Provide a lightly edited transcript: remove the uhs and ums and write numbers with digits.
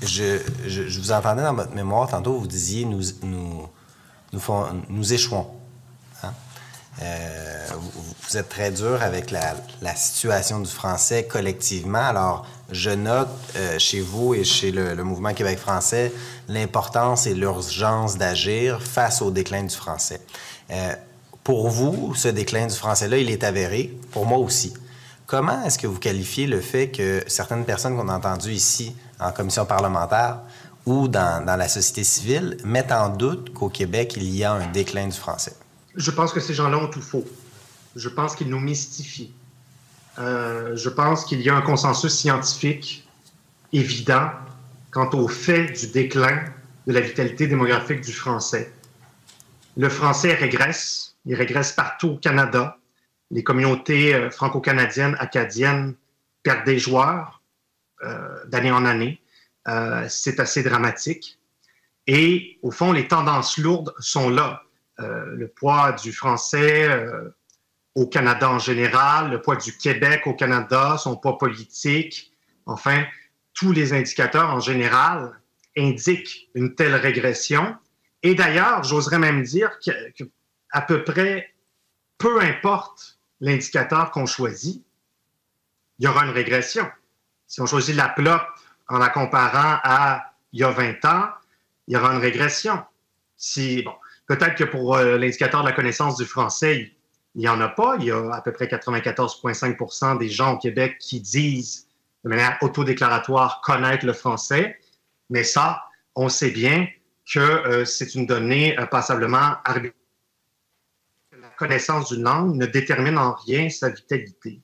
je vous entendais dans votre mémoire, tantôt vous disiez nous échouons. Hein? Vous êtes très dur avec la situation du français collectivement. Alors, je note chez vous et chez le Mouvement Québec français l'importance et l'urgence d'agir face au déclin du français. Pour vous, ce déclin du français-là, il est avéré. Pour moi aussi. Comment est-ce que vous qualifiez le fait que certaines personnes qu'on a entendues ici, en commission parlementaire ou dans la société civile, mettent en doute qu'au Québec, il y a un déclin du français? Je pense que ces gens-là ont tout faux. Je pense qu'ils nous mystifient. Je pense qu'il y a un consensus scientifique évident quant au fait du déclin de la vitalité démographique du français. Le français régresse. Il régresse partout au Canada. Les communautés franco-canadiennes, acadiennes perdent des joueurs d'année en année. C'est assez dramatique. Et au fond, les tendances lourdes sont là. Le poids du français au Canada en général, le poids du Québec au Canada, son poids politique, enfin, tous les indicateurs en général indiquent une telle régression. Et d'ailleurs, j'oserais même dire qu'à peu près, peu importe l'indicateur qu'on choisit, il y aura une régression. Si on choisit la PLOP en la comparant à il y a 20 ans, il y aura une régression. Peut-être que pour l'indicateur de la connaissance du français, il n'y en a pas. Il y a à peu près 94,5 % des gens au Québec qui disent de manière autodéclaratoire connaître le français. Mais ça, on sait bien que c'est une donnée passablement arbitraire. La connaissance d'une langue ne détermine en rien sa vitalité.